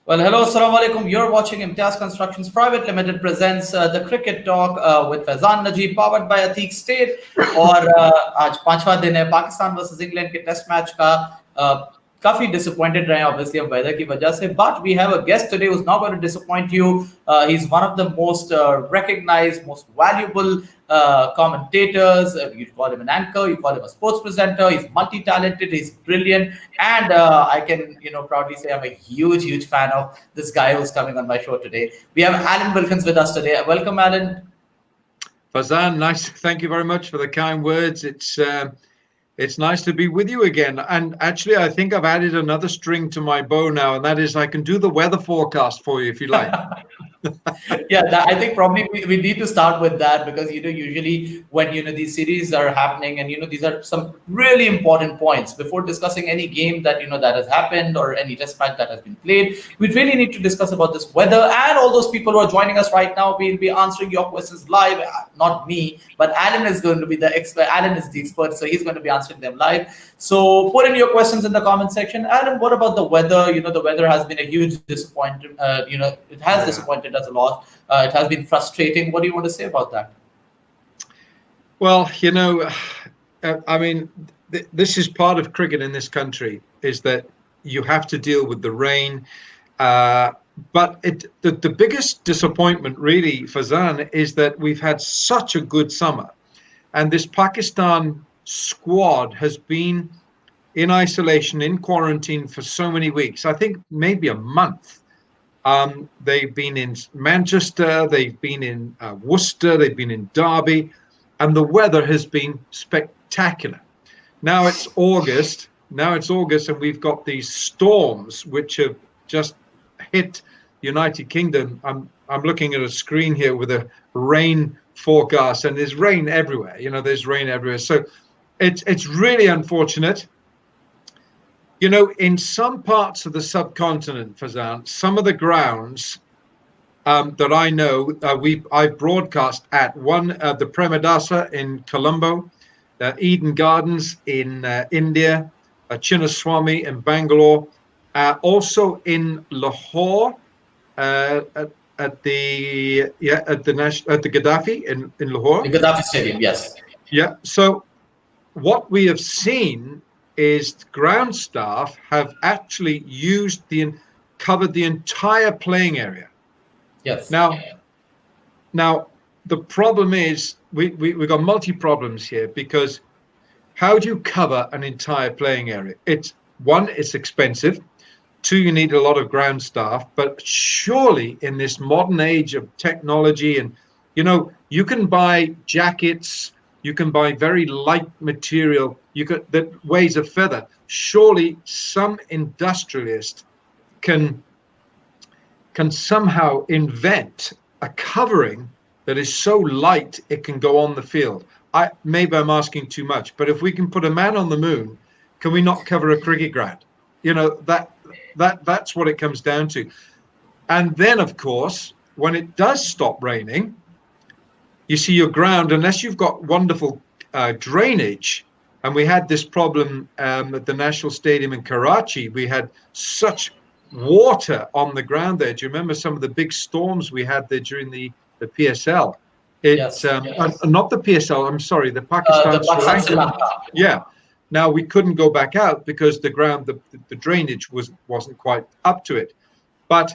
Well, hello, assalamu alaikum. You're watching Imtiaz Constructions Private Limited presents the Cricket Talk with Faizan Najib, powered by Ateeq State. और आज पांचवा दिन है Pakistan versus England के test match का। काफी disappointed रहे हैं obviously हम weather की वजह से, but we have a guest today who's not going to disappoint you. He's one of the most recognized, most valuable commentators. You call him an anchor, you call him a sports presenter. He's multi-talented, he's brilliant, and I can proudly say I'm a huge fan of this guy who's coming on my show today. We have Alan Wilkins with us today. Welcome, Alan. Fazan, nice. Thank you very much for the kind words. It's nice to be with you again. And actually, I think I've added another string to my bow now, and that is I can do the weather forecast for you if you like. Yeah, I think probably we need to start with that, because usually when these series are happening, and these are some really important points before discussing any game that that has happened or any test match that has been played. We really need to discuss about this weather, and all those people who are joining us right now. We'll be answering your questions live. Not me, but Alan is going to be the expert. Alan is the expert, so he's going to be answering them live. So put in your questions in the comment section. Alan, what about the weather? The weather has been a huge disappointment. It has disappointed us a lot. It has been frustrating. What do you want to say about that? Well, I mean, this is part of cricket in this country, is that you have to deal with the rain. But the biggest disappointment really, Fazan, is that we've had such a good summer. And this Pakistan squad has been in isolation, in quarantine for so many weeks. I think maybe a month. They've been in Manchester, they've been in Worcester, they've been in Derby, and the weather has been spectacular. Now it's August, and we've got these storms which have just hit the United Kingdom. I'm looking at a screen here with a rain forecast, and there's rain everywhere. There's rain everywhere. So it's really unfortunate. In some parts of the subcontinent, Fazan, some of the grounds that I know, I've broadcast at the Premadasa in Colombo, Eden Gardens in India, Chinnaswamy in Bangalore, also in Lahore, at the Gaddafi in Lahore. The Gaddafi Stadium, yes. Yeah. So what we have seen is ground staff have actually covered the entire playing area. Yes. Now the problem is we've got multi problems here, because how do you cover an entire playing area? It's expensive. Two, you need a lot of ground staff. But surely in this modern age of technology, and you can buy jackets, you can buy very light material that weighs a feather. Surely some industrialist can somehow invent a covering that is so light it can go on the field. Maybe I'm asking too much, but if we can put a man on the moon, can we not cover a cricket ground? That's what it comes down to. And then, of course, when it does stop raining, you see your ground, unless you've got wonderful drainage. And we had this problem at the National Stadium in Karachi. We had such water on the ground there. Do you remember some of the big storms we had there during the PSL? Yes. Not the PSL, I'm sorry, the Pakistan Sri Lanka. Yeah. Now we couldn't go back out because the ground, the drainage wasn't quite up to it. But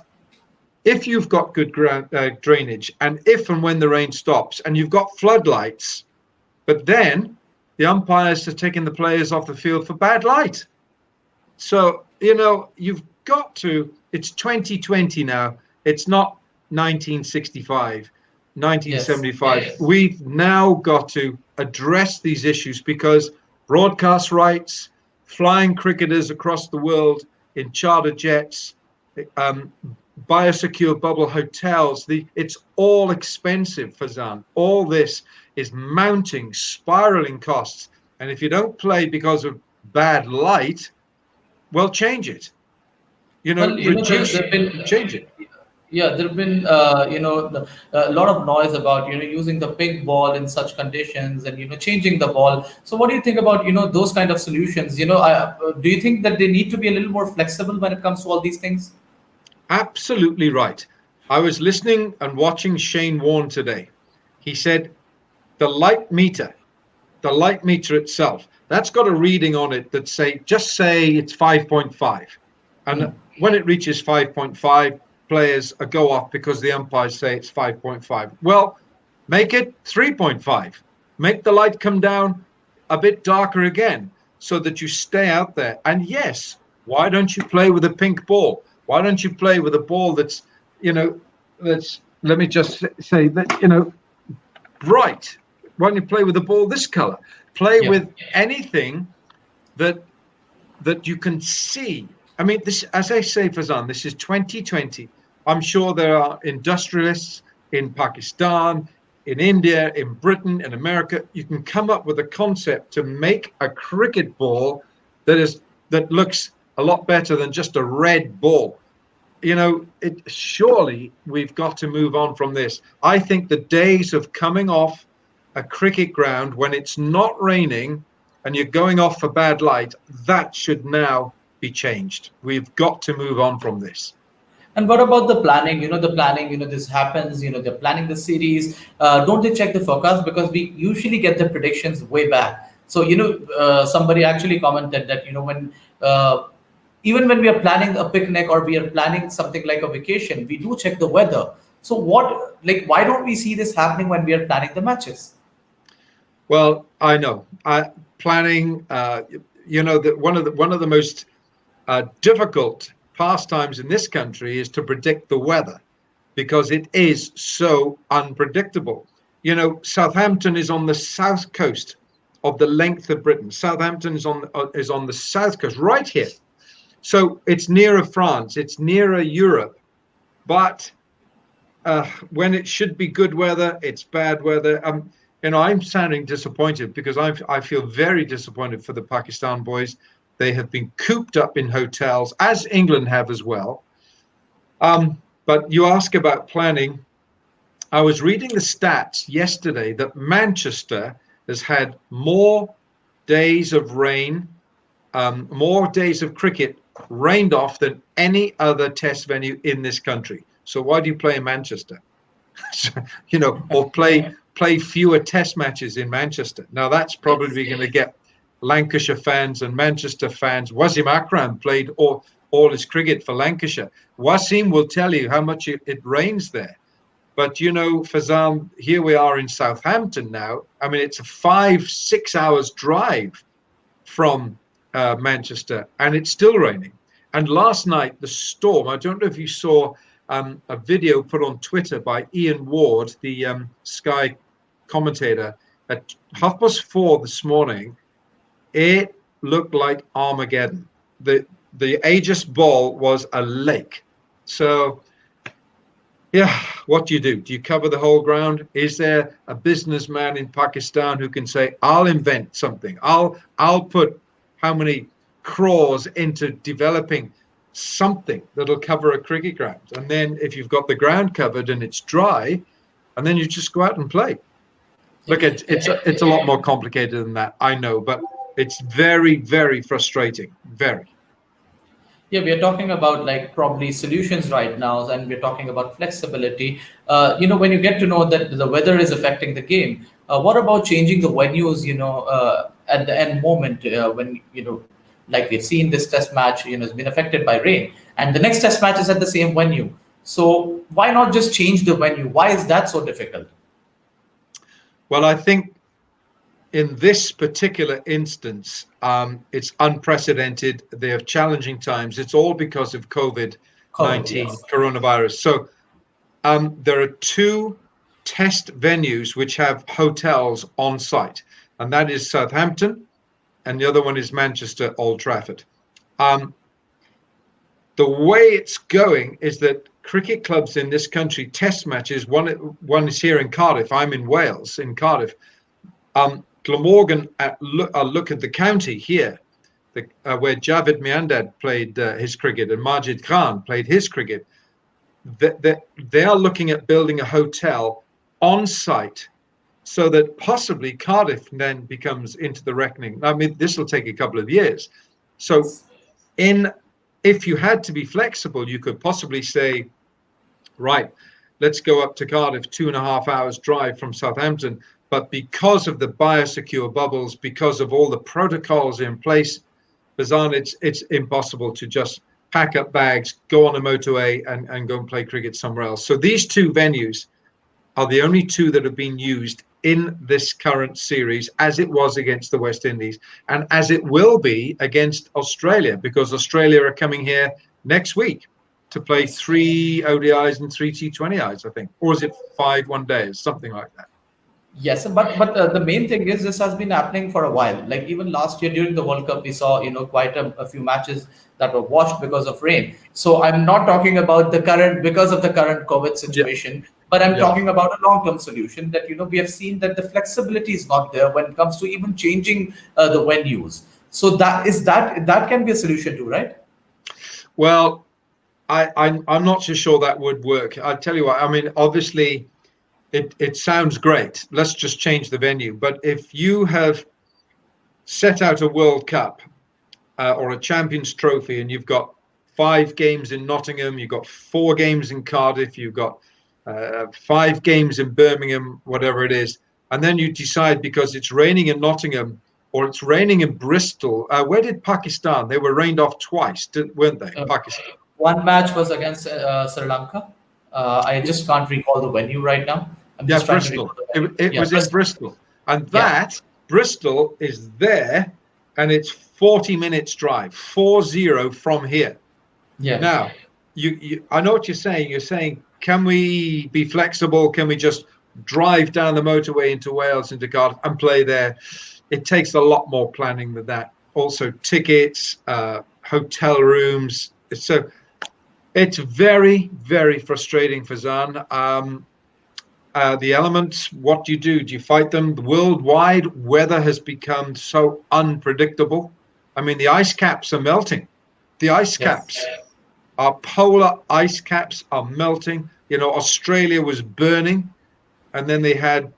if you've got good ground drainage, and if and when the rain stops, and you've got floodlights, but then the umpires are taking the players off the field for bad light. So, you've got to, it's 2020 now. It's not 1965, 1975. Yes. We've now got to address these issues, because broadcast rights, flying cricketers across the world in charter jets, biosecure bubble hotels, it's all expensive, Fazan. All this is mounting, spiraling costs. And if you don't play because of bad light, well, change it. Change it. Yeah, there have been a lot of noise about using the big ball in such conditions, and changing the ball. So what do you think about those kind of solutions? Do you think that they need to be a little more flexible when it comes to all these things? Absolutely right. I was listening and watching Shane Warne today. He said the light meter, the light meter itself, that's got a reading on it that just say it's 5.5. And when it reaches 5.5, players go off because the umpires say it's 5.5. Well, make it 3.5. Make the light come down a bit darker again so that you stay out there. And yes, why don't you play with a pink ball? Why don't you play with a ball that's, let me just say that, bright? Why don't you play with a ball this color? Play Yeah. with anything that you can see. I mean, this, as I say, Fazan, this is 2020. I'm sure there are industrialists in Pakistan, in India, in Britain, in America. You can come up with a concept to make a cricket ball that looks a lot better than just a red ball. Surely we've got to move on from this. I think the days of coming off a cricket ground when it's not raining and you're going off for bad light, that should now be changed. We've got to move on from this. And what about the planning? The planning, this happens, they're planning the series. Don't they check the forecast? Because we usually get the predictions way back. So, somebody actually commented that, even when we are planning a picnic or we are planning something like a vacation, we do check the weather. So why don't we see this happening when we are planning the matches? Well, I know. Planning, that one of the most difficult pastimes in this country is to predict the weather because it is so unpredictable. Southampton is on the south coast of the length of Britain. Southampton is on the south coast, right here. So it's nearer France, it's nearer Europe, but when it should be good weather, it's bad weather. I'm sounding disappointed because I feel very disappointed for the Pakistan boys. They have been cooped up in hotels, as England have as well. But you ask about planning. I was reading the stats yesterday that Manchester has had more days of rain, more days of cricket rained off than any other test venue in this country. So why do you play in Manchester? Or play fewer test matches in Manchester. Now that's probably going to get Lancashire fans and Manchester fans. Wasim Akram played all his cricket for Lancashire. Wasim will tell you how much it rains there. But Fazan, here we are in Southampton now. I mean, it's a 5-6 hours drive from Manchester, and it's still raining. And last night, the storm, I don't know if you saw a video put on Twitter by Ian Ward, the Sky commentator, at 4:30 this morning. It looked like Armageddon. The Aegis ball was a lake. So, yeah, what do? Do you cover the whole ground? Is there a businessman in Pakistan who can say, I'll invent something. I'll put how many crores into developing something that'll cover a cricket ground. And then if you've got the ground covered and it's dry, and then you just go out and play. Look, it's a lot more complicated than that, I know, but it's very, very frustrating. Very. Yeah, we are talking about like probably solutions right now, and we're talking about flexibility. When you get to know that the weather is affecting the game, what about changing the venues? At the end moment when like we've seen this test match, has been affected by rain, and the next test match is at the same venue. So why not just change the venue? Why is that so difficult? Well, I think in this particular instance, it's unprecedented. They have challenging times. It's all because of COVID-19, Yes. coronavirus. So there are two test venues which have hotels on site, and that is Southampton, and the other one is Manchester, Old Trafford. The way it's going is that cricket clubs in this country, test matches, one is here in Cardiff. I'm in Wales, in Cardiff. Glamorgan, look at the county here, where Javed Miandad played his cricket and Majid Khan played his cricket. They are looking at building a hotel on site so that possibly Cardiff then becomes into the reckoning. I mean, this will take a couple of years. So in if you had to be flexible, you could possibly say, right, let's go up to Cardiff, 2.5 hours drive from Southampton. But because of the biosecure bubbles, because of all the protocols in place, Bazan, it's impossible to just pack up bags, go on a motorway and go and play cricket somewhere else. So these two venues are the only two that have been used in this current series, as it was against the West Indies and as it will be against Australia, because Australia are coming here next week to play 3 ODIs and 3 T20Is, I think. Or is it 5 one-days, something like that? Yes, but the main thing is this has been happening for a while. Like even last year during the World Cup, we saw quite a few matches that were washed because of rain. So I'm not talking about the current because of the current COVID situation, but I'm talking about a long-term solution that we have seen that the flexibility is not there when it comes to even changing the venues. So that can be a solution too, right? Well, I'm not so sure that would work. I'll tell you what. I mean, obviously, it sounds great. Let's just change the venue. But if you have set out a World Cup or a Champions Trophy and you've got 5 games in Nottingham, you've got 4 games in Cardiff, you've got 5 games in Birmingham, whatever it is, and then you decide because it's raining in Nottingham or it's raining in Bristol. Where did Pakistan? They were rained off twice, weren't they? Pakistan. One match was against Sri Lanka. I just can't recall the venue right now. Bristol. It was in Bristol. And that, Bristol is there, and it's 40 minutes drive, 40 from here. Yeah. Now, I know what you're saying. You're saying, can we be flexible? Can we just drive down the motorway into Wales, into Cardiff, and play there? It takes a lot more planning than that. Also, tickets, hotel rooms. So it's very, very frustrating for Zan. The elements, what do? Do you fight them? Worldwide, weather has become so unpredictable. I mean, the ice caps are melting. The ice caps, our polar ice caps are melting. Australia was burning, and then they had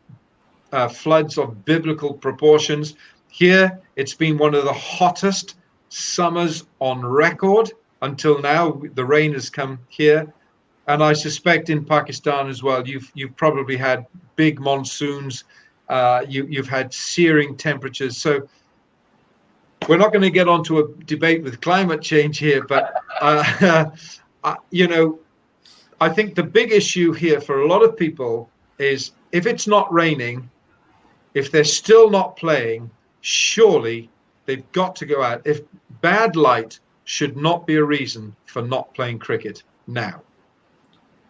floods of biblical proportions. Here, it's been one of the hottest summers on record until now. The rain has come here. And I suspect in Pakistan as well, you've probably had big monsoons. You've had searing temperatures. So we're not going to get onto a debate with climate change here, but I think the big issue here for a lot of people is if it's not raining, if they're still not playing, surely they've got to go out. If bad light should not be a reason for not playing cricket now.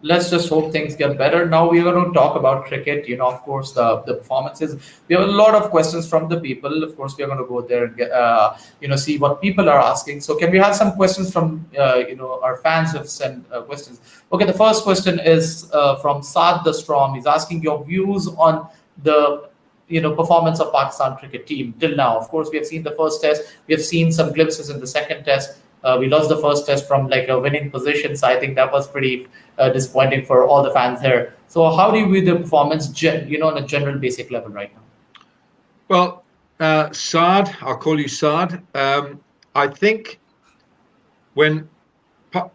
Let's just hope things get better. Now we're going to talk about cricket. Of course, the performances. We have a lot of questions from the people. Of course, we are going to go there and get, see what people are asking. So can we have some questions from, our fans who have sent questions? Okay, the first question is from Saad the Storm. He's asking your views on the performance of Pakistan cricket team till now. Of course, we have seen the first test. We have seen some glimpses in the second test. We lost the first test from like a winning position, so I think that was pretty disappointing for all the fans here. So how do you view the performance, on a general basic level right now? Well, Saad, I'll call you Saad. I think when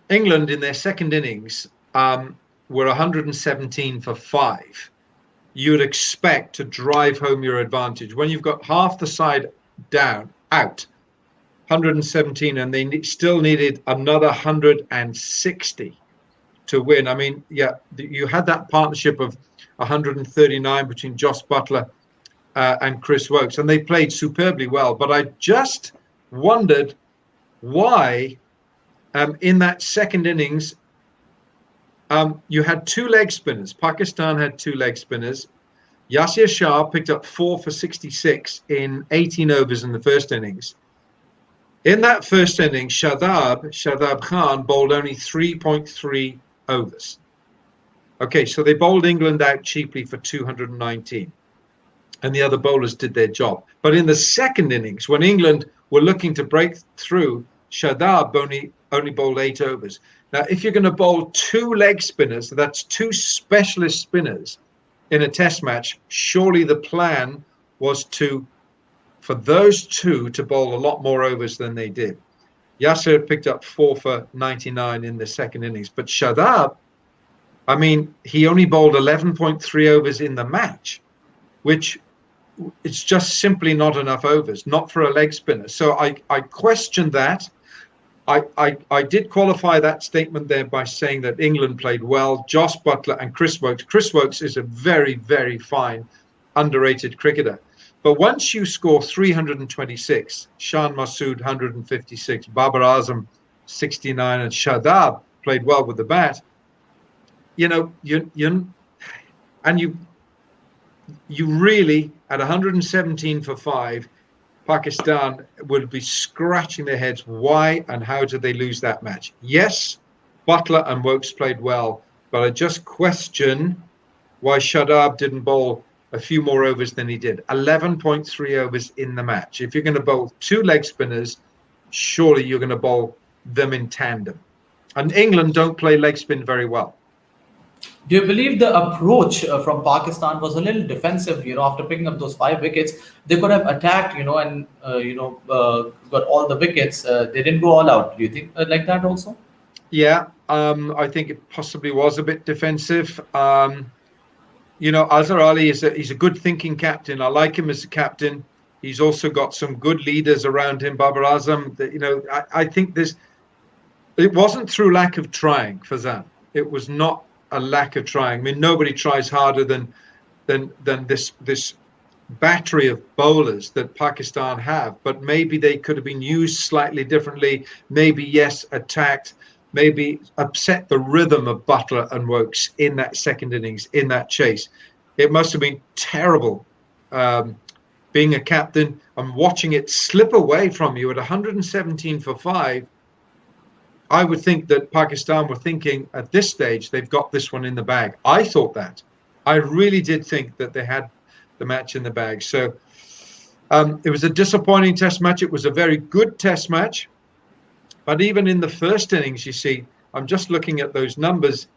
England in their second innings were 117 for 5, you would expect to drive home your advantage. When you've got half the side out, 117, and they still needed another 160 to win. I mean, you had that partnership of 139 between Joss Buttler and Chris Woakes, and they played superbly well. But I just wondered why in that second innings you had 2 leg spinners. Pakistan had 2 leg spinners. Yasir Shah picked up 4 for 66 in 18 overs in the first innings. In that first innings, Shadab Khan bowled only 3.3 overs. Okay, so they bowled England out cheaply for 219. And the other bowlers did their job. But in the second innings, when England were looking to break through, Shadab only bowled 8 overs. Now, if you're going to bowl 2 leg spinners, that's 2 specialist spinners in a test match, surely the plan was for those 2 to bowl a lot more overs than they did. Yasser picked up 4 for 99 in the second innings. But Shadab, I mean, he only bowled 11.3 overs in the match, which it's just simply not enough overs, not for a leg spinner. So I question that. I did qualify that statement there by saying that England played well. Joss Buttler and Chris Wokes. Chris Wokes is a very, very fine, underrated cricketer. But once you score 326, Shan Masood 156, Babar Azam 69, and Shadab played well with the bat, you really, at 117 for 5, Pakistan would be scratching their heads. Why and how did they lose that match? Yes, Butler and Wokes played well, but I just question why Shadab didn't bowl a few more overs than he did. 11.3 overs in the match. If you're going to bowl 2 leg spinners, surely you're going to bowl them in tandem. And England don't play leg spin very well. Do you believe the approach from Pakistan was a little defensive? After picking up those 5 wickets, they could have attacked, and got all the wickets. They didn't go all out. Do you think like that also? Yeah, I think it possibly was a bit defensive. Azhar Ali he's a good thinking captain. I like him as a captain. He's also got some good leaders around him. Babar Azam. I think it wasn't through lack of trying, Fazan. It was not a lack of trying. I mean, nobody tries harder than this battery of bowlers that Pakistan have. But maybe they could have been used slightly differently. Maybe, yes, attacked. Maybe upset the rhythm of Butler and Wokes in that second innings, in that chase. It must have been terrible being a captain and watching it slip away from you at 117 for 5. I would think that Pakistan were thinking at this stage they've got this one in the bag. I thought that. I really did think that they had the match in the bag. So it was a disappointing test match. It was a very good test match. But even in the first innings, you see, I'm just looking at those numbers.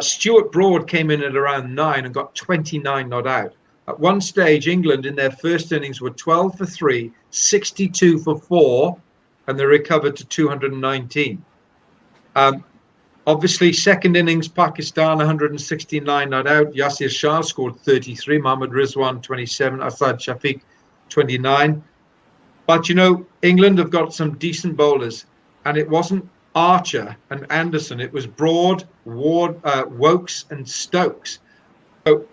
Stuart Broad came in at around 9 and got 29 not out. At one stage, England in their first innings were 12 for 3, 62 for 4, and they recovered to 219. Obviously, second innings, Pakistan 169 not out. Yasir Shah scored 33, Mohammad Rizwan 27, Asad Shafiq 29. But England have got some decent bowlers, and it wasn't Archer and Anderson. It was Broad, Ward, Wokes, and Stokes. So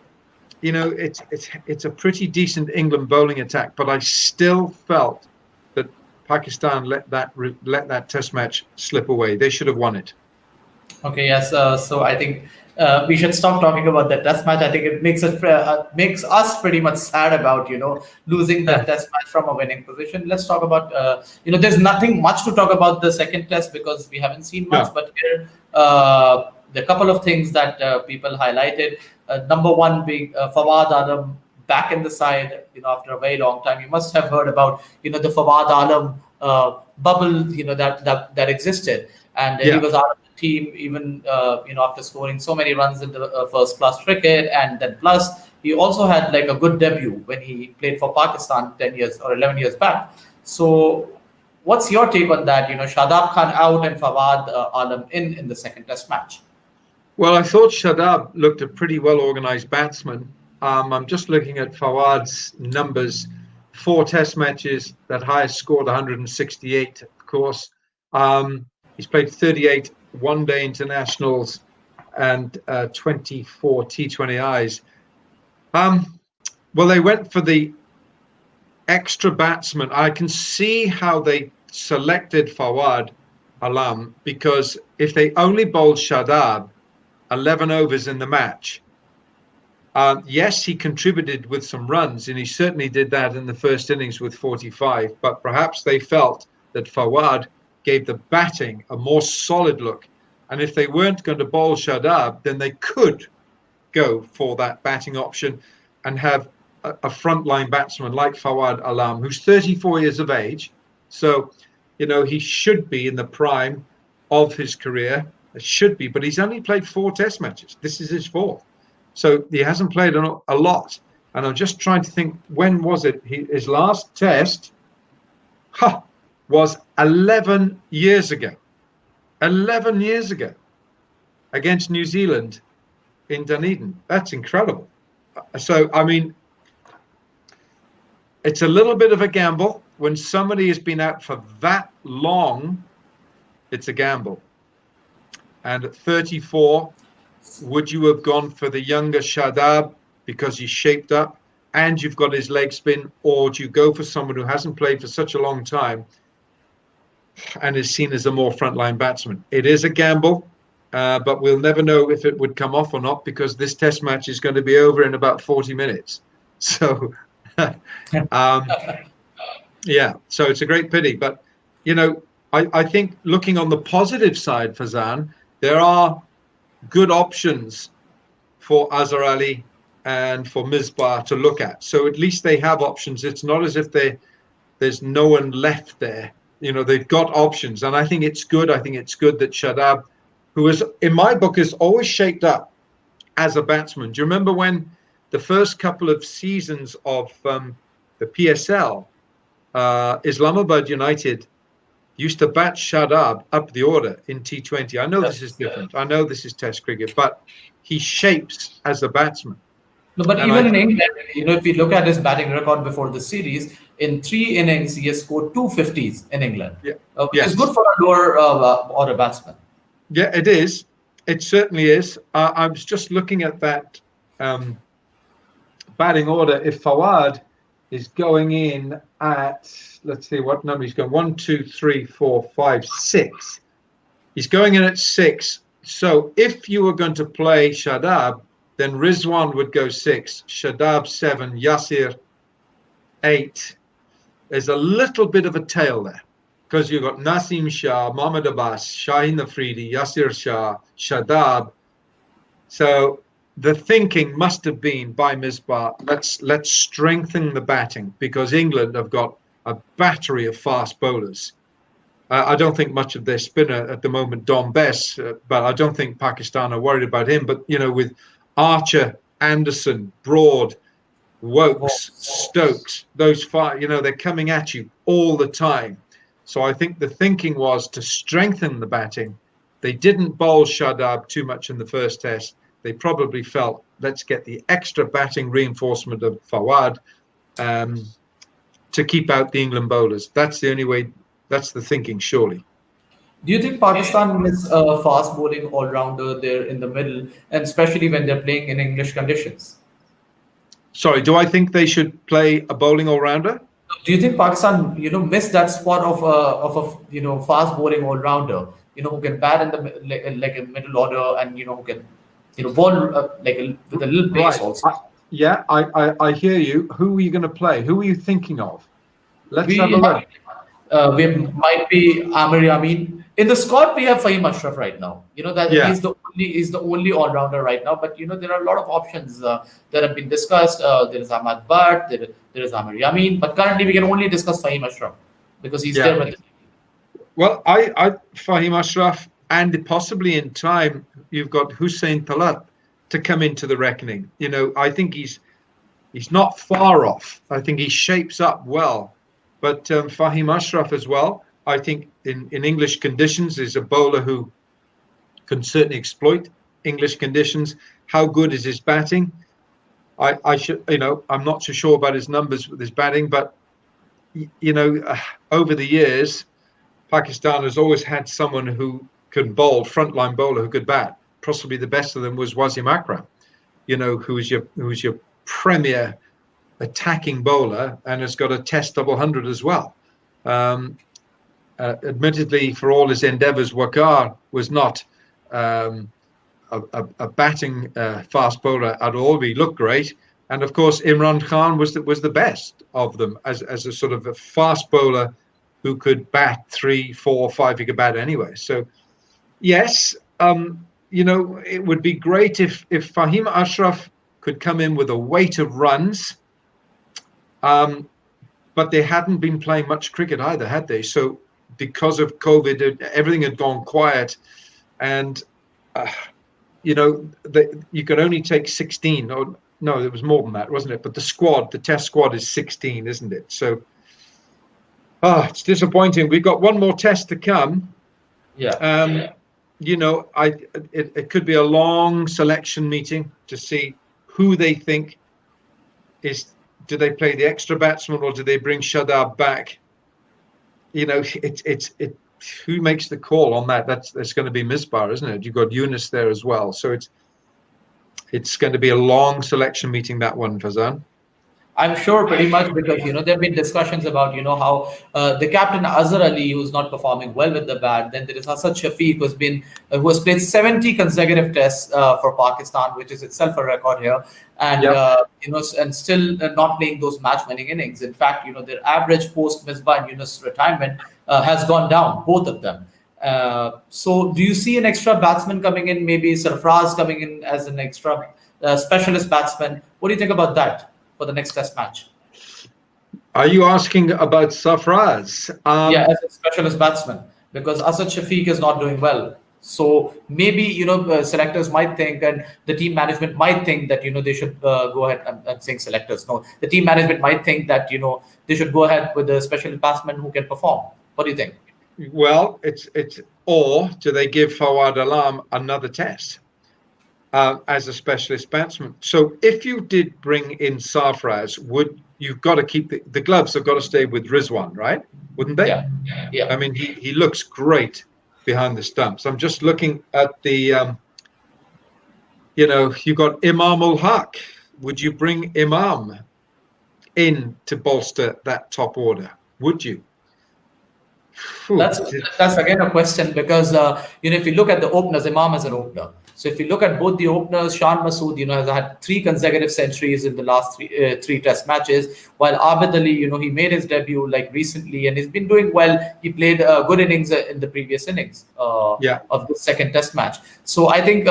it's a pretty decent England bowling attack. But I still felt that Pakistan let that test match slip away. They should have won it. Okay, yes. So I think we should stop talking about that test match. I think it makes us pretty much sad about losing that test match from a winning position. Let's talk about there's nothing much to talk about the second test because we haven't seen much. Yeah. But here the couple of things that people highlighted. Number one being Fawad Alam back in the side. After a very long time, you must have heard about the Fawad Alam bubble that existed, and he was out of the team even after scoring so many runs in the first class cricket, and then plus he also had like a good debut when he played for Pakistan 10 years or 11 years back. So what's your take on that? Shadab Khan out and Fawad Alam in the second test match. Well, I thought Shadab looked a pretty well organized batsman. I'm just looking at Fawad's numbers. 4 test matches, that highest scored 168, of course. He's played 38 one-day internationals and 24 T20Is. Well, they went for the extra batsman. I can see how they selected Fawad Alam, because if they only bowled Shadab 11 overs in the match, yes, he contributed with some runs, and he certainly did that in the first innings with 45, but perhaps they felt that Fawad gave the batting a more solid look. And if they weren't going to bowl Shadab, then they could go for that batting option and have a frontline batsman like Fawad Alam, who's 34 years of age. So, he should be in the prime of his career. It should be, but he's only played 4 test matches. This is his 4th. So he hasn't played a lot. And I'm just trying to think, when was it? His last test was 11 years ago. 11 years ago against New Zealand in Dunedin. That's incredible. So, I mean, it's a little bit of a gamble. When somebody has been out for that long, it's a gamble. And at 34, would you have gone for the younger Shadab because he's shaped up and you've got his leg spin, or do you go for someone who hasn't played for such a long time and is seen as a more frontline batsman? It is a gamble, but we'll never know if it would come off or not, because this test match is going to be over in about 40 minutes. So, yeah, so it's a great pity. But, you know, I think looking on the positive side, Fazan, there are good options for Azhar Ali and for Misbah to look at. So at least they have options. It's not as if there's no one left there. You know, they've got options. And I think it's good. I think it's good that Shadab, who is, in my book, is always shaped up as a batsman. Do you remember when the first couple of seasons of the PSL, Islamabad United used to bat Shadab up the order in T20. I know this is different. I know this is Test cricket, but he shapes as a batsman. No, but even in England, you know, if we look at his batting record before the series, in 3 innings he has scored 250s in England. Yeah, which is good for a lower order batsman. Yeah, it is. It certainly is. I was just looking at that batting order. If Fawad is going in at, let's see what number he's going, 1, 2, 3, 4, 5, 6. He's going in at 6. So if you were going to play Shadab, then Rizwan would go 6, Shadab 7, Yasir 8. There's a little bit of a tail there, because you've got Nasim Shah, Mohammad Abbas, Shaheen Afridi, Yasir Shah, Shadab. So the thinking must have been by Misbah, let's strengthen the batting, because England have got a battery of fast bowlers. I don't think much of their spinner at the moment, Dom Bess, but I don't think Pakistan are worried about him. But, you know, with Archer, Anderson, Broad, Wokes, Stokes, those 5, you know, they're coming at you all the time. So I think the thinking was to strengthen the batting. They didn't bowl Shadab too much in the first test. They probably felt, let's get the extra batting reinforcement of Fawad to keep out the England bowlers. That's the only way. That's the thinking, surely. Do you think Pakistan is a fast bowling all-rounder there in the middle, and especially when they're playing in English conditions? Sorry, do I think they should play a bowling all-rounder? Do you think Pakistan, you know, missed that spot of a you know, fast bowling all-rounder, you know, who can bat in the like a middle order, and, you know, who can, you know, bowl with a little pace also? Yeah, I hear you. Who are you going to play? Who are you thinking of? Let's have a look. We might be Amir Yamin. In the squad, we have Fahim Ashraf right now. You know that he's the only all-rounder right now. But, you know, there are a lot of options that have been discussed. There is Ahmad Bhatt, there is Amir Yamin. But currently, we can only discuss Fahim Ashraf because he's there with the team. Well, I Fahim Ashraf, and possibly in time you've got Hussein Talat to come into the reckoning. You know, I think he's not far off. I think he shapes up well. But Fahim Ashraf as well, I think in English conditions is a bowler who can certainly exploit English conditions. How good is his batting? I should, you know, I'm not so sure about his numbers with his batting, but, you know, over the years, Pakistan has always had someone who can bowl, frontline bowler who could bat. Possibly the best of them was Wasim Akram, you know, who was your premier attacking bowler and has got a test double 100 as well. Admittedly, for all his endeavours, Waqar was not a batting fast bowler at all. He looked great, and of course Imran Khan was the best of them as a sort of a fast bowler who could bat 3, 4, 5. He could bat anyway. So yes, you know, it would be great if Fahim Ashraf could come in with a weight of runs. But they hadn't been playing much cricket either, had they? So because of COVID, everything had gone quiet, and you know, you could only take 16. Or no, there was more than that, wasn't it? But the test squad is 16, isn't it? So It's disappointing. We've got one more test to come. Yeah. You know, it could be a long selection meeting to see who they think is. Do they play the extra batsman or do they bring Shadab back? You know, it. Who makes the call on that? That's going to be Misbah, isn't it? You've got Yunus there as well, so it's going to be a long selection meeting, that one, Fazan. I'm sure pretty much because there have been discussions about how the captain Azhar Ali, who's not performing well with the bat. Then there is Asad Shafiq, who has played 70 consecutive tests for Pakistan, which is itself a record here, and Yep. and still not playing those match-winning innings. In fact, their average post Misbah and Yunus retirement has gone down, both of them. So, do you see an extra batsman coming in? Maybe Sarfraz coming in as an extra specialist batsman. What do you think about that for the next test match? Are you asking about Sarfraz? Yeah, as a specialist batsman, because Asad Shafiq is not doing well. So maybe selectors might think, and the team management might think that they should go ahead. I'm saying selectors. No, the team management might think that they should go ahead with a specialist batsman who can perform. What do you think? Well, it's or do they give Fawad Alam another test as a specialist batsman? So if you did bring in Sarfraz, you've got to keep the gloves have got to stay with Rizwan, right? Wouldn't they? Yeah. I mean, he looks great behind the stumps. I'm just looking at the you got Imam ul Haq. Would you bring Imam in to bolster that top order? Would you? That's again a question because if you look at the openers, Imam is an opener. So if you look at both the openers, Shan Masood has had 3 consecutive centuries in the last three test matches, while Abid Ali he made his debut like recently and he's been doing well. He played good innings in the previous innings of the second test match. So I think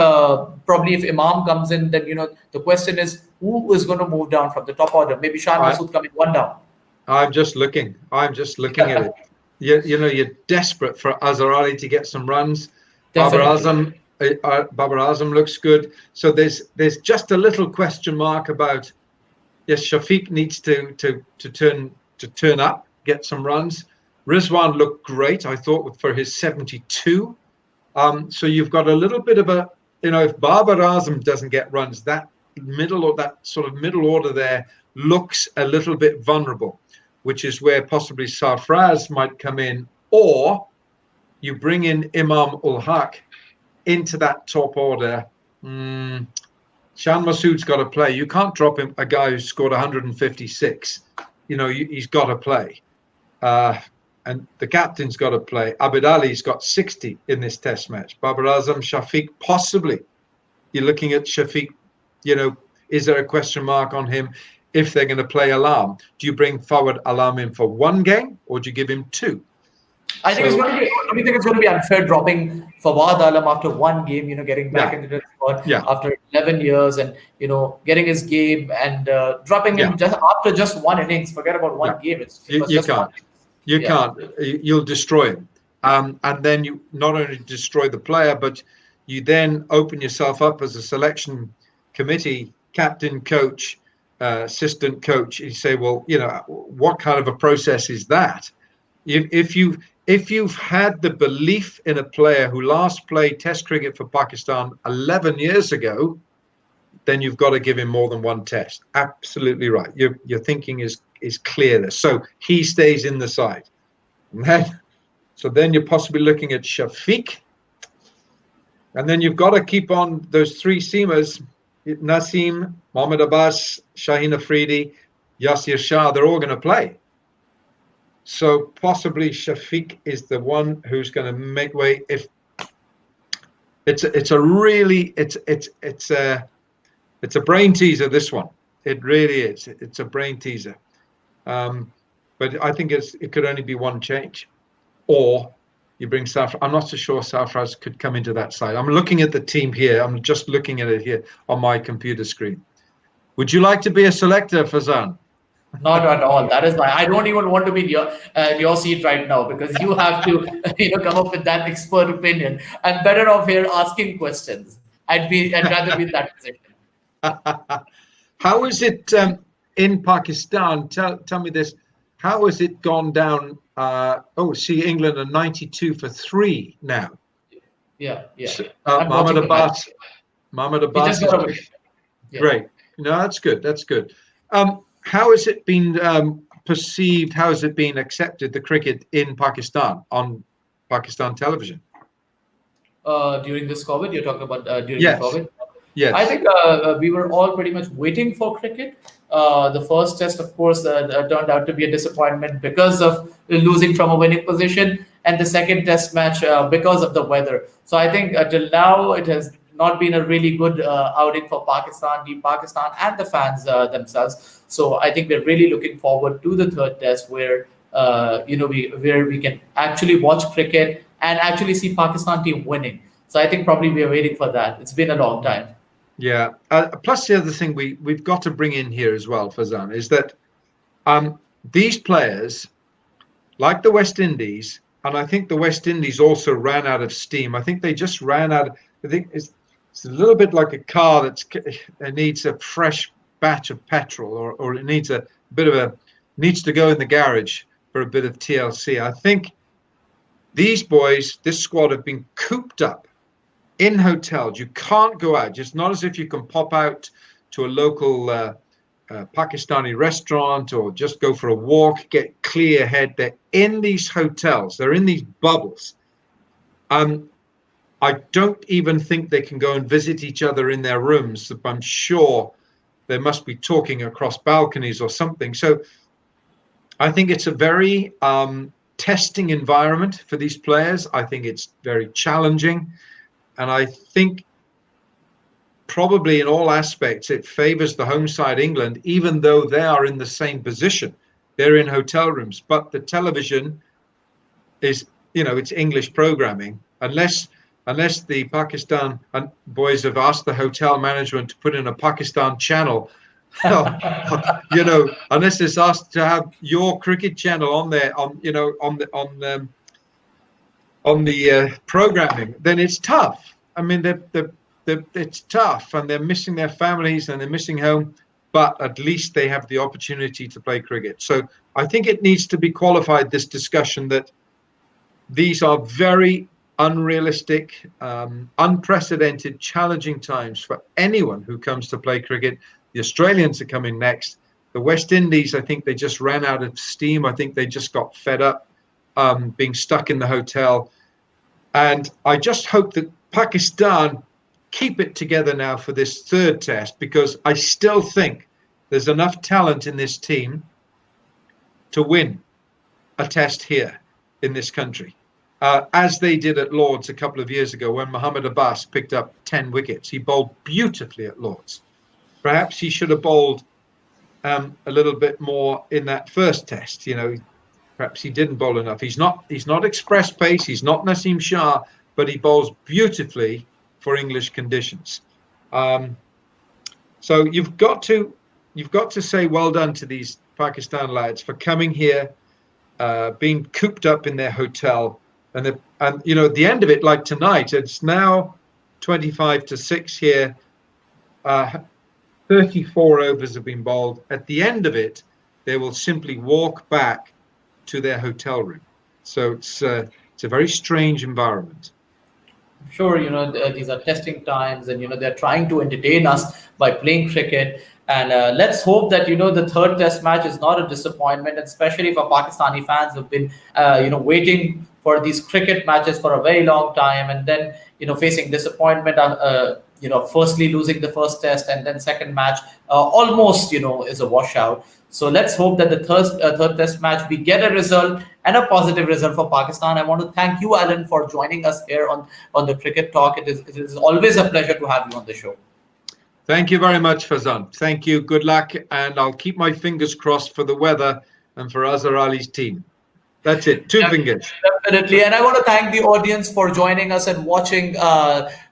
probably if Imam comes in, then the question is who is going to move down from the top order? Maybe Shan Masood coming one down. I'm just looking at it. You're desperate for Azhar Ali to get some runs. Babar Azam looks good. So there's just a little question mark about Shafiq needs to turn up, get some runs. Rizwan looked great, I thought, for his 72. So you've got a little bit of if Babar Azam doesn't get runs, that sort of middle order there looks a little bit vulnerable, which is where possibly Sarfraz might come in, or you bring in Imam ul Haq into that top order. Shan Masood's got to play. You can't drop him, a guy who scored 156. He's got to play. And the captain's got to play. Abid Ali's got 60 in this test match. Babar Azam, Shafiq, possibly. You're looking at Shafiq, is there a question mark on him? If they're going to play Alam, do you bring Fawad Alam in for one game or do you give him 2? I think it's going to be unfair dropping Fawad Alam after one game, getting back into the squad after 11 years and, getting his game and dropping him just after just one innings. Forget about one game. You can't. You'll destroy him. And then you not only destroy the player, but you then open yourself up as a selection committee, captain, coach, assistant coach. You say, well, what kind of a process is that? If you've had the belief in a player who last played Test cricket for Pakistan 11 years ago, then you've got to give him more than one test. Absolutely right. Your thinking is clear there. So he stays in the side. So then you're possibly looking at Shafiq. And then you've got to keep on those 3 seamers, Naseem, Mohammad Abbas, Shaheen Afridi, Yasir Shah. They're all going to play. So possibly Shafiq is the one who's going to make way. If it's a brain teaser, this one. It really is. It's a brain teaser. But I think it could only be one change, or you bring Sarfraz. I'm not so sure Sarfraz could come into that side. I'm looking at the team here. I'm just looking at it here on my computer screen. Would you like to be a selector, Fazan? Not at all. That is why I don't even want to be in your seat right now, because you have to come up with that expert opinion. I'm better off here asking questions. I'd rather be in that position. How is it in Pakistan? Tell me this. How has it gone down see, England are 92 for 3 now. Yeah. So, I'm watching the match. Mohamed He Abbas just is got a win. Yeah. great. No, that's good. That's good. How has it been perceived? How has it been accepted, the cricket in Pakistan, on Pakistan television? During this COVID, you're talking about during the Yes. COVID. I Yes. think we were all pretty much waiting for cricket. The first test, of course, turned out to be a disappointment because of losing from a winning position, and the second test match because of the weather. So I think till now it has not been a really good outing for Pakistan, and the fans themselves. So I think we're really looking forward to the third test, where we can actually watch cricket and actually see Pakistan team winning. So I think probably we are waiting for that. It's been a long time. Yeah. Plus, the other thing we've got to bring in here as well, Fazan, is that these players, like the West Indies, and I think the West Indies also ran out of steam. I think they just ran out. I think it's a little bit like a car it needs a fresh batch of petrol, or it needs a bit of needs to go in the garage for a bit of TLC. I think these boys, this squad, have been cooped up in hotels. You can't go out. It's not as if you can pop out to a local Pakistani restaurant or just go for a walk, get clear head. They're in these hotels. They're in these bubbles. I don't even think they can go and visit each other in their rooms. I'm sure they must be talking across balconies or something. So I think it's a very testing environment for these players. I think it's very challenging. And I think probably in all aspects, it favors the home side, England, even though they are in the same position. They're in hotel rooms, but the television is, it's English programming. Unless the Pakistan boys have asked the hotel management to put in a Pakistan channel, unless it's asked to have your cricket channel on there, on the programming, then it's tough. I mean, it's tough, and they're missing their families and they're missing home, but at least they have the opportunity to play cricket. So I think it needs to be qualified, this discussion, that these are very unrealistic, unprecedented, challenging times for anyone who comes to play cricket. The Australians are coming next. The West Indies, I think they just ran out of steam. I think they just got fed up being stuck in the hotel. And I just hope that Pakistan keep it together now for this third test, because I still think there's enough talent in this team to win a test here in this country, as they did at Lord's a couple of years ago when Mohamed Abbas picked up 10 wickets. He bowled beautifully at Lord's. Perhaps he should have bowled a little bit more in that first test. Perhaps he didn't bowl enough. He's not express pace. He's not Naseem Shah, but he bowls beautifully for English conditions. So you've got to say well done to these Pakistan lads for coming here, being cooped up in their hotel, and at the end of it, like tonight, it's now 25-6 here. 34 overs have been bowled. At the end of it, they will simply walk back to their hotel room. So it's a very strange environment. Sure, these are testing times, and they're trying to entertain us by playing cricket. And let's hope that the third test match is not a disappointment, especially for Pakistani fans who've been waiting for these cricket matches for a very long time, and then facing disappointment. Firstly losing the first test, and then second match almost is a washout. So let's hope that the third test match we get a result, and a positive result for Pakistan. I want to thank you, Alan, for joining us here on the Cricket Talk. It is always a pleasure to have you on the show. Thank you very much, Fazan. Thank you. Good luck, and I'll keep my fingers crossed for the weather and for Azhar Ali's team. That's it. Two fingers. Definitely. And I want to thank the audience for joining us and watching.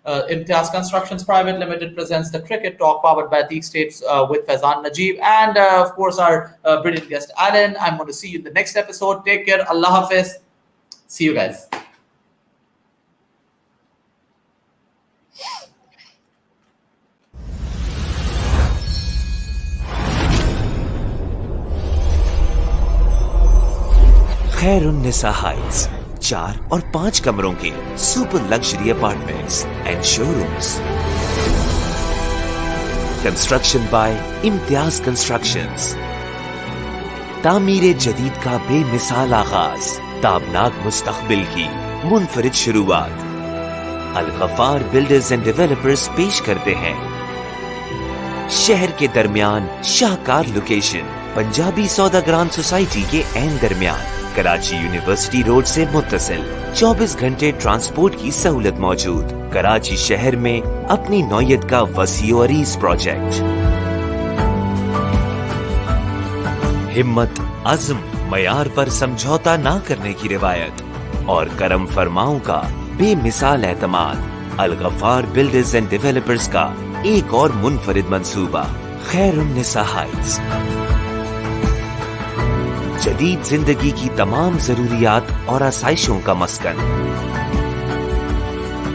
Imtiaz Constructions Pvt Ltd presents the Cricket Talk, powered by Ateeq States with Faizan Najib, and of course our brilliant guest Alan. I'm going to see you in the next episode. Take care. Allah Hafiz. See you guys. Khairunnisa heights 4 और 5 कमरों के super luxury apartments and showrooms. Construction by Imtiaz constructions. तामीर जदीद का बेमिसाल आगाज, ताबनाक मुस्तकबिल की मुनफरिद शुरुआत। अल गफ्फार बिल्डर्स एंड डेवलपर्स पेश करते हैं शहर के दरमियान शाहकार लोकेशन, पंजाबी सौदा ग्रांड सोसाइटी के एन दरमियान, कराची यूनिवर्सिटी रोड से मुत्तसिल 24 घंटे ट्रांसपोर्ट की सहूलत मौजूद। कराची शहर में अपनी नौयत का वसी और अरीज प्रोजेक्ट। हिम्मत, अज़्म, मयार पर समझौता ना करने की रिवायत और करम फरमाओं का बेमिसाल एतमाद। अल गफ्फार बिल्डर्स एंड डेवलपर्स का एक और मुनफरिद मंसूबा, खैरुन्निसा हाइट्स। जदीद जिंदगी की तमाम जरूरियात और आसाइशों का मस्कन।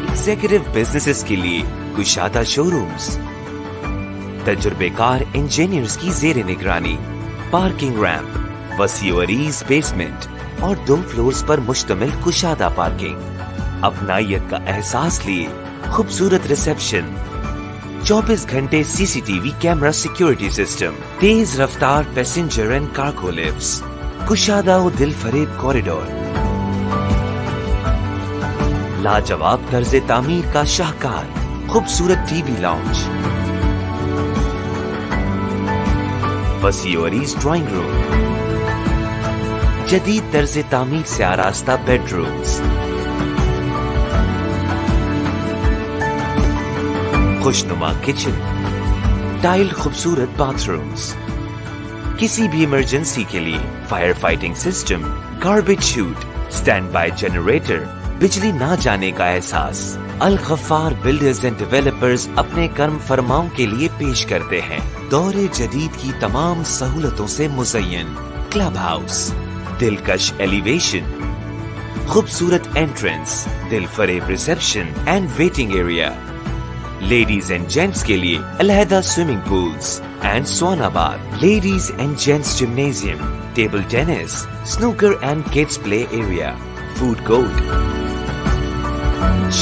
एग्जीक्यूटिव बिजनेसेस के लिए कुशादा शोरूम्स, तजुर्बेकार इंजीनियर्स की जेर निगरानी, पार्किंग रैंप, वसी और अरीज बेसमेंट और 2 फ्लोर्स पर मुश्तमिल कुशादा पार्किंग। अपनायत का एहसास लिए खूबसूरत रिसेप्शन, 24 घंटे सीसीटीवी कैमरा सिक्योरिटी सिस्टम, तेज रफ्तार पैसेंजर एंड कार्गो लिफ्ट्स, कुशादा और दिल फरेब कॉरिडोर, लाजवाब तर्ज तामीर का शाहकार खूबसूरत टीवी लाउंज, वसी और अरीज ड्राइंग रूम, जदीद तर्ज तामीर से आरास्ता बेडरूम्स, खुशनुमा किचन, टाइल खूबसूरत बाथरूम्स, किसी भी इमरजेंसी के लिए fire fighting system, garbage shoot, stand by generator, बिजली ना जाने का एहसास। अल गफ्फार बिल्डर्स एंड डेवलपर्स अपने कर्म फरमाओं के लिए पेश करते हैं दौरे जदीद की तमाम सहूलतों से मुज़य्यन क्लब हाउस, दिलकश एलिवेशन, खूबसूरत एंट्रेंस, दिल फरेब reception and waiting area, ladies and gents के लिए अलहदा swimming pools and sauna bar, ladies and gents gymnasium, table tennis, snooker and kids play area, food court.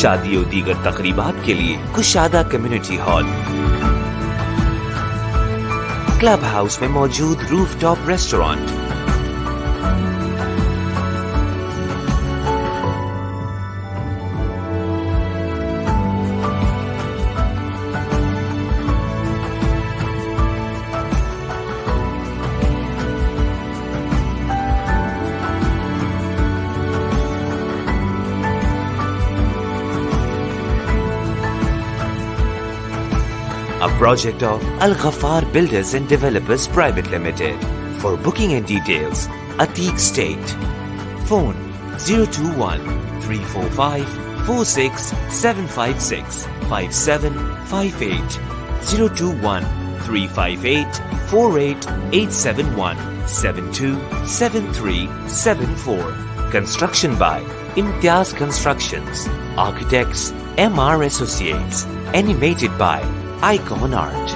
शादी और दीगर तकरीबात के लिए कुशादा कम्युनिटी हॉल, क्लब हाउस में मौजूद rooftop restaurant. A project of Al Ghaffar Builders and Developers Pvt Ltd. For booking and details, Ateeq State. Phone 021 345 46756 5758 021 358 48871 727374. Construction by Imtiaz Constructions. Architects MR Associates. Animated by Icon Art.